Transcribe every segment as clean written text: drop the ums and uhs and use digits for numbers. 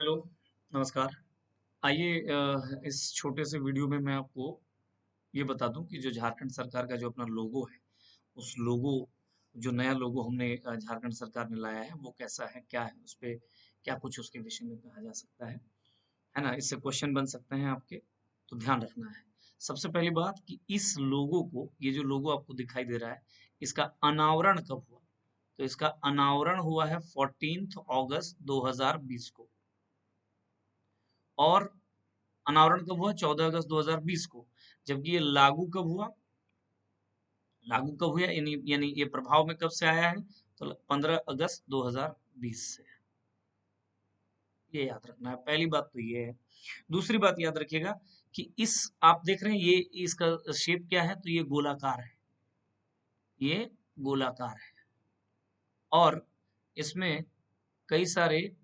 Hello, नमस्कार। आइए इस छोटे से वीडियो में मैं आपको ये बता दूं कि जो झारखंड सरकार का जो अपना लोगो है, उस लोगो जो नया लोगो हमने झारखंड सरकार ने लाया है, वो कैसा है, क्या है, उसपे क्या कुछ उसके विषय में कहा जा सकता है ना? इससे क्वेश्चन बन सकते हैं आपके, तो ध्यान रखना है। सबसे पहली बात कि इस लोगो को, ये जो लोगो आपको दिखाई दे रहा है, इसका अनावरण कब हुआ? तो इसका अनावरण हुआ है 14 अगस्त 2020 को। और अनावरण कब हुआ? 14 अगस्त 2020 को। जबकि ये लागू कब हुआ? लागू कब हुआ यानी यानी ये प्रभाव में कब से आया है? तो 15 अगस्त 2020 से। ये याद रखना है, पहली बात तो ये है। दूसरी बात याद रखिएगा कि इस आप देख रहे हैं ये इसका शेप क्या है? तो ये गोलाकार है। ये गोलाकार है और इसमें कई सारे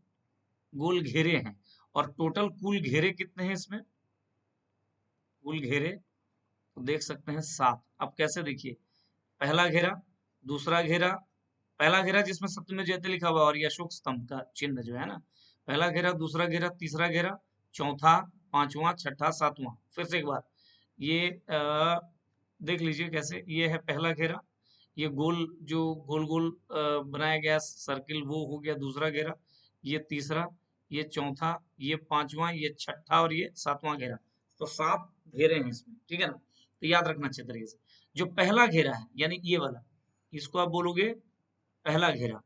गोल घेरे हैं और टोटल कुल घेरे कितने हैं इसमें? कुल घेरे तो देख सकते हैं 7। अब कैसे देखिए, पहला घेरा, दूसरा घेरा, पहला घेरा जिसमें सत्यमेव जयते लिखा हुआ और ये अशोक स्तंभ का चिन्ह जो है ना, पहला घेरा, दूसरा घेरा, तीसरा घेरा, चौथा, पांचवा, छठा, सातवां। फिर से एक बार ये देख लीजिए कैसे, ये है पहला घेरा, ये गोल जो गोल गोल बनाया गया सर्किल वो हो गया दूसरा घेरा, ये तीसरा, ये चौथा, ये पांचवा, ये छठा और ये सातवां घेरा। तो 7 घेरे हैं इसमें, ठीक है ना? तो याद रखना अच्छे तरीके से। जो पहला घेरा है यानी ये वाला, इसको आप बोलोगे पहला घेरा।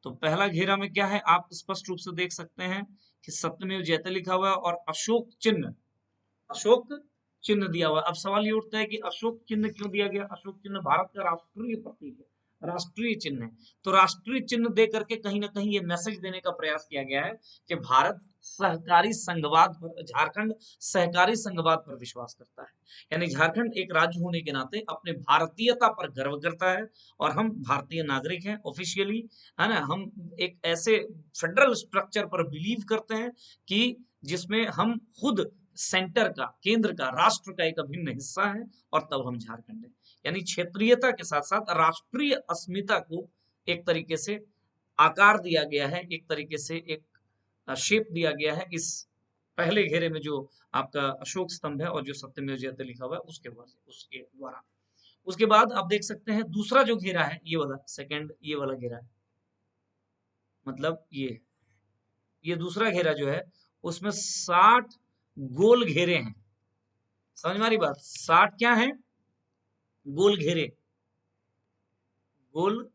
तो पहला घेरा में क्या है आप स्पष्ट रूप से देख सकते हैं कि सत्यमेव जयते लिखा हुआ है और अशोक चिन्ह, अशोक चिन्ह दिया हुआ है। अब सवाल ये उठता है कि अशोक चिन्ह क्यों दिया गया? अशोक चिन्ह भारत का राष्ट्रीय प्रतीक है, राष्ट्रीय चिन्ह है। तो राष्ट्रीय चिन्ह दे करके कहीं ना कहीं ये मैसेज देने का प्रयास किया गया है कि भारत सहकारी संघवाद पर, झारखंड सहकारी संघवाद पर विश्वास करता है। यानी झारखंड एक राज्य होने के नाते अपने भारतीयता पर गर्व करता है और हम भारतीय नागरिक हैं ऑफिशियली, है ना? हम एक ऐसे फेडरल स्ट्रक्चर पर बिलीव करते हैं कि जिसमें हम खुद सेंटर का, केंद्र का, राष्ट्र का एक अभिन्न हिस्सा है और तब हम झारखंड है। यानी क्षेत्रीयता के साथ साथ राष्ट्रीय अस्मिता को एक तरीके से आकार दिया गया है, एक तरीके से एक शेप दिया गया है इस पहले घेरे में जो आपका अशोक स्तंभ है और जो सत्यमेव जयते लिखा हुआ है उसके द्वारा। उसके बाद आप देख सकते हैं दूसरा जो घेरा है ये वाला, सेकंड ये वाला घेरा है, मतलब ये दूसरा घेरा जो है उसमें 60 गोल घेरे हैं। समझ में आ रही बात? 60 क्या है? गोल घेरे, गोल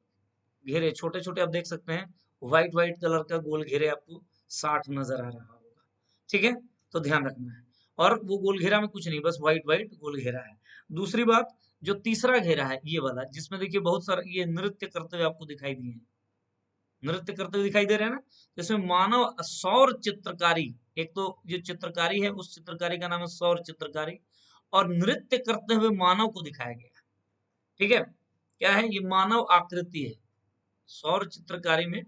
घेरे छोटे छोटे आप देख सकते हैं, व्हाइट व्हाइट कलर का गोल घेरे आपको 60 नजर आ रहा होगा, ठीक है? तो ध्यान रखना है। और वो गोल घेरा में कुछ नहीं, बस व्हाइट व्हाइट गोल घेरा है। दूसरी बात, जो तीसरा घेरा है ये वाला, जिसमें देखिए बहुत सारा ये नृत्य करते हुए आपको दिखाई दिए हैं, नृत्य करते हुए दिखाई दे रहे हैं ना? जिसमें मानव सौर चित्रकारी, एक तो जो चित्रकारी है उस चित्रकारी का नाम है सौर चित्रकारी, और नृत्य करते हुए मानव को दिखाया गया है, ठीक है? क्या है ये? मानव आकृति है। सौर चित्रकारी में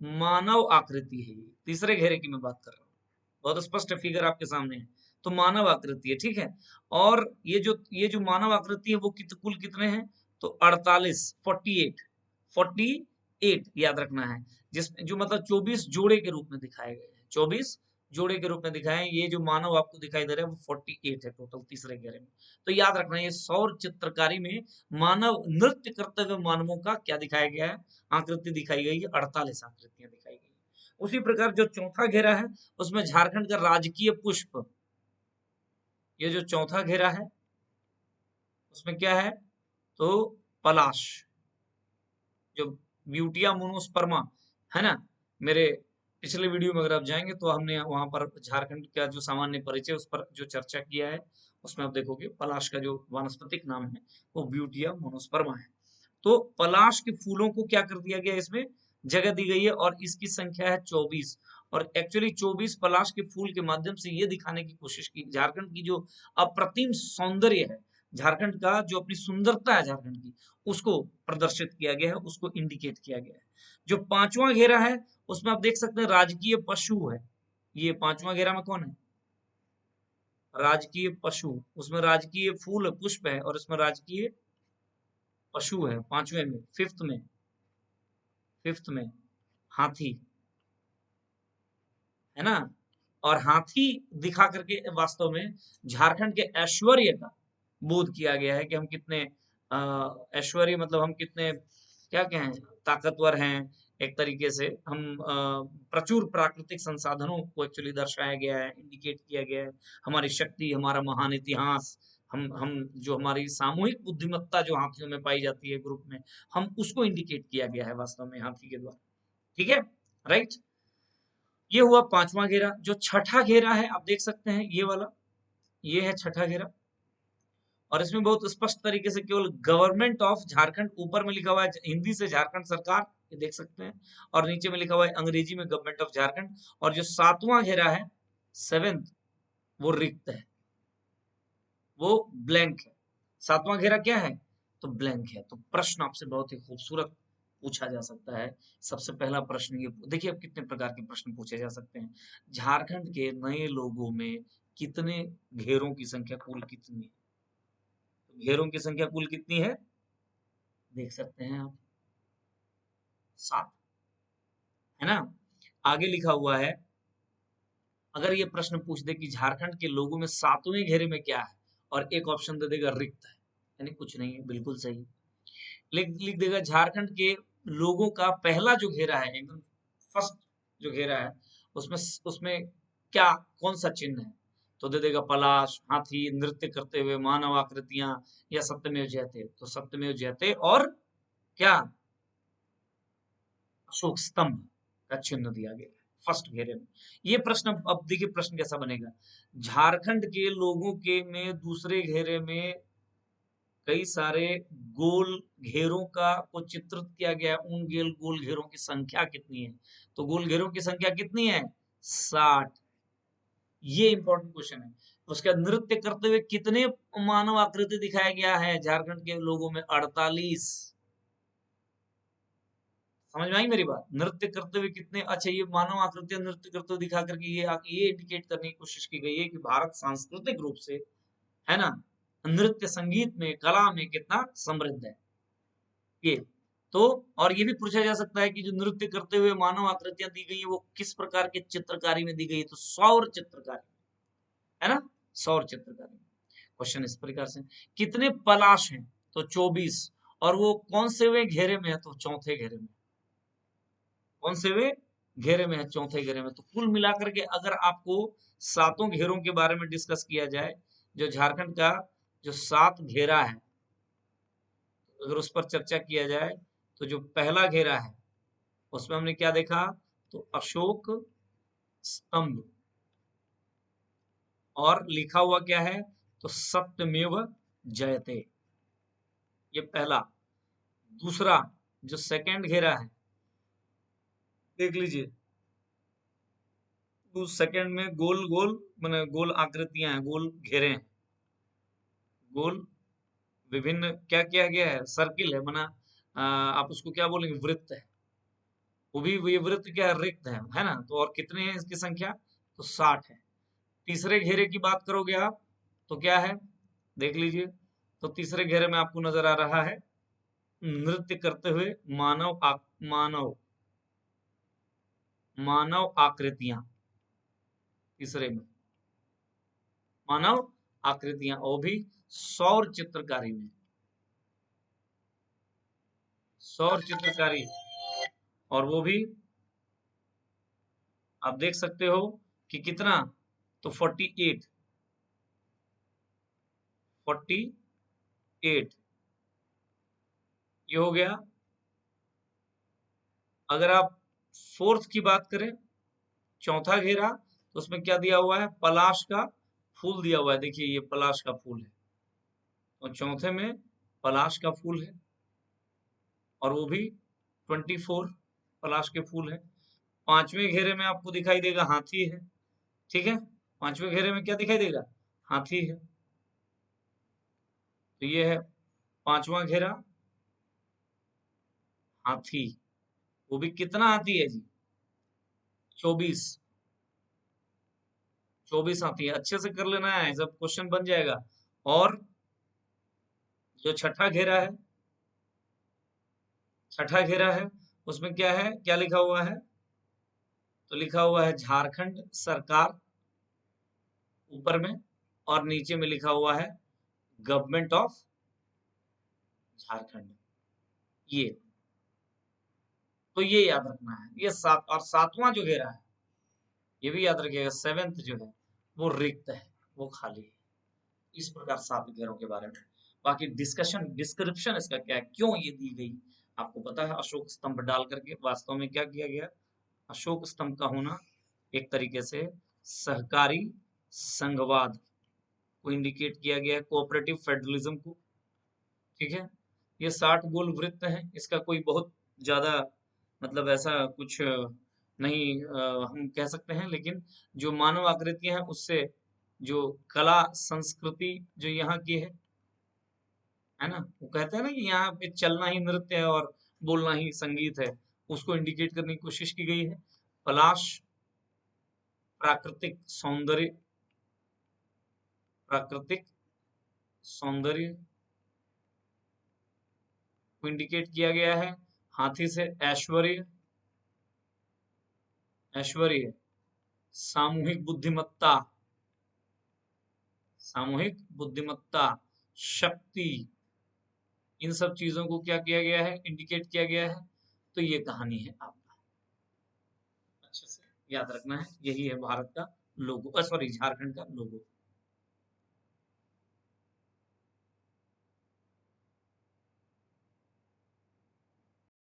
मानव आकृति है, ये तीसरे घेरे की मैं बात कर रहा हूँ। बहुत स्पष्ट फिगर आपके सामने है। तो मानव आकृति है, ठीक है? और ये जो मानव आकृति है वो कुल कितने हैं? तो 48, 48 याद रखना है, जिसमें जो मतलब 24 जोड़े के रूप में दिखाए गए हैं, 24 जोड़े के रूप में दिखाए। ये जो मानव आपको दिखाई दे रहा है वो 48 है टोटल तीसरे घेरे में। तो याद रखना ये सौर चित्रकारी में मानव नृत्य करते हुए मानवों का क्या दिखाया गया है? आकृति दिखाई गई है, 48 आकृतियां दिखाई गई है। उसी प्रकार जो चौथा घेरा है उसमें झारखंड का राजकीय पुष्प, ये जो चौथा घेरा है उसमें क्या है? तो पलाश, जो ब्यूटिया मोनोस्पर्मा है ना? मेरे पिछले वीडियो में अगर आप जाएंगे तो हमने वहां पर झारखंड का जो सामान्य परिचय उस पर जो चर्चा किया है, उसमें आप देखोगे पलाश का जो वानस्पतिक नाम है वो ब्यूटिया मोनोस्पर्मा है। तो पलाश के फूलों को क्या कर दिया गया, इसमें जगह दी गई है और इसकी संख्या है 24। और एक्चुअली 24 पलाश के फूल के माध्यम से ये दिखाने की कोशिश की झारखंड की जो अप्रतिम सौंदर्य है, झारखंड का जो अपनी सुंदरता है झारखंड की, उसको प्रदर्शित किया गया है, उसको इंडिकेट किया गया है। जो पांचवा घेरा है उसमें आप देख सकते हैं राजकीय पशु है। ये पांचवा घेरा में कौन है? राजकीय पशु। उसमें राजकीय फूल पुष्प है और इसमें राजकीय पशु है पांचवे में, फिफ्थ में हाथी, है ना। और हाथी दिखा करके वास्तव में झारखंड के ऐश्वर्य का बोध किया गया है कि हम कितने ऐश्वर्य मतलब हम कितने क्या कहें ताकतवर हैं। एक तरीके से हम प्रचुर प्राकृतिक संसाधनों को एक्चुअली दर्शाया गया है, इंडिकेट किया गया है। हमारी शक्ति, हमारा महान इतिहास, हम जो हमारी सामूहिक बुद्धिमत्ता जो हाथियों में पाई जाती है ग्रुप में, हम उसको इंडिकेट किया गया है वास्तव में हाथी के द्वारा। ठीक है, राइट। ये हुआ पांचवा घेरा। जो छठा घेरा है आप देख सकते हैं, ये वाला, ये है छठा घेरा। और इसमें बहुत स्पष्ट तरीके से केवल गवर्नमेंट ऑफ झारखंड ऊपर में लिखा हुआ है, हिंदी से झारखंड सरकार, ये देख सकते हैं। और नीचे में लिखा हुआ है अंग्रेजी में गवर्नमेंट ऑफ झारखंड। और जो सातवां घेरा है, सेवेंथ, वो रिक्त है, वो ब्लैंक है। सातवां घेरा क्या है? तो ब्लैंक है। तो प्रश्न आपसे बहुत ही खूबसूरत पूछा जा सकता है। सबसे पहला प्रश्न ये देखिए, अब कितने प्रकार के प्रश्न पूछे जा सकते हैं। झारखंड के नए लोगों में कितने घेरों की संख्या कुल कितनी है? तो घेरों की संख्या कुल कितनी है देख सकते हैं आप, 7, है ना। आगे लिखा हुआ है, अगर ये प्रश्न पूछ दे कि झारखंड के लोगों में सातवें घेरे में क्या है, और एक ऑप्शन दे देगा रिक्त है, यानी कुछ नहीं है, बिल्कुल सही। लिख देगा झारखंड के लोगों का पहला जो घेरा है, एकदम फर्स्ट जो घेरा है, उसमें उसमें क्या, कौन सा चिन्ह है? तो दे देगा पलाश, हाथी, नृत्य करते हुए मानव आकृतियां, या सत्यमेव जयते। तो सत्यमेव जयते और क्या, अशोक स्तंभ का चिन्ह दिया गया है फर्स्ट घेरे में। ये प्रश्न, अब देखिए प्रश्न कैसा बनेगा। झारखंड के लोगों के में दूसरे घेरे में कई सारे गोल घेरों का को चित्रित किया गया, उन गोल घेरों की संख्या कितनी है? तो गोल घेरों की संख्या कितनी है? 60। ये इंपॉर्टेंट क्वेश्चन है। उसके बाद नृत्य करते हुए कितने मानव आकृति दिखाया गया है झारखंड के लोगों में? 48। समझ में आई मेरी बात? नृत्य करते हुए कितने, अच्छा ये मानव आकृतियां नृत्य करते हुए दिखा करके ये इंडिकेट करने की कोशिश की गई है कि भारत सांस्कृतिक रूप से, है ना, नृत्य संगीत में, कला में कितना समृद्ध है। ये तो, और ये भी पूछा जा सकता है कि जो नृत्य करते हुए मानव आकृतियां दी गई है वो किस प्रकार के चित्रकारी में दी गई है? तो सौर चित्रकारी, है ना, सौर चित्रकारी। क्वेश्चन इस प्रकार से, कितने पलाश हैं? तो 24। और वो कौन से वे घेरे में है? तो चौथे घेरे में। कौन से वे घेरे में है? चौथे घेरे में। तो कुल मिलाकर के अगर आपको सातों घेरों के बारे में डिस्कस किया जाए, जो झारखंड का जो 7 घेरा है, अगर उस पर चर्चा किया जाए, तो जो पहला घेरा है उसमें हमने क्या देखा? तो अशोक स्तंभ, और लिखा हुआ क्या है? तो सत्यमेव जयते, ये पहला। दूसरा जो सेकंड घेरा है, देख लीजिए, उस सेकंड में गोल गोल माने गोल आकृतियां हैं, गोल घेरे हैं, गोल विभिन्न क्या किया गया है? सर्किल है, माना आप उसको क्या बोलेंगे? वृत्त है। वो भी ये वृत्त क्या है? रिक्त है ना। तो और कितने हैं इसकी संख्या? तो 60 है। तीसरे घेरे की बात करोगे आप, तो क्या है? देख लीजिए, तो तीसरे घेरे में आपको नजर आ रहा है नृत्य करते हुए मानव मानव आकृतियां। तीसरे में मानव आकृतियां, वो भी सौर चित्रकारी में, सौर चित्रकारी। और वो भी आप देख सकते हो कि कितना, तो 48, 48 ये हो गया। अगर आप फोर्थ की बात करें, चौथा घेरा, तो उसमें क्या दिया हुआ है? पलाश का फूल दिया हुआ है। देखिए ये पलाश का फूल है, और चौथे में पलाश का फूल है, और वो भी 24 पलाश के फूल है। पांचवें घेरे में आपको दिखाई देगा हाथी है। ठीक है, पांचवें घेरे में क्या दिखाई देगा? हाथी है। तो ये है पांचवा घेरा, हाथी। वो भी कितना हाथी है जी? 24, 24 हाथी है। अच्छे से कर लेना है, सब क्वेश्चन बन जाएगा। और जो छठा घेरा है, छठा घेरा है, उसमें क्या है, क्या लिखा हुआ है? तो लिखा हुआ है झारखंड सरकार ऊपर में, और नीचे में लिखा हुआ है गवर्नमेंट ऑफ झारखंड। ये तो ये याद रखना है। ये सात, और सातवां जो घेरा है ये भी याद रखिएगा, सेवेंथ जो है वो रिक्त है, वो खाली है। इस प्रकार सात घेरों के बारे में। बाकी डिस्कशन डिस्क्रिप्शन इसका क्या है, क्यों ये दी गई, आपको पता है। अशोक स्तंभ डाल करके वास्तव में क्या किया गया, अशोक स्तंभ का होना एक तरीके से सहकारी संघवाद को इंडिकेट किया गया है, कोऑपरेटिव फेडरलिज्म को। ठीक है, ये 60 गोल वृत्त है, इसका कोई बहुत ज्यादा मतलब ऐसा कुछ नहीं हम कह सकते हैं, लेकिन जो मानव आकृतियां हैं उससे जो कला संस्कृति जो यहाँ की है ना, वो कहते हैं ना कि यहाँ पे चलना ही नृत्य है और बोलना ही संगीत है, उसको इंडिकेट करने की कोशिश की गई है। पलाश प्राकृतिक सौंदर्य, प्राकृतिक सौंदर्य को इंडिकेट किया गया है। हाथी से ऐश्वर्य, ऐश्वर्य, सामूहिक बुद्धिमत्ता, सामूहिक बुद्धिमत्ता, शक्ति, इन सब चीजों को क्या किया गया है, इंडिकेट किया गया है। तो ये कहानी है आपका, अच्छे से याद रखना है। यही है भारत का लोगो, सॉरी झारखंड का लोगो।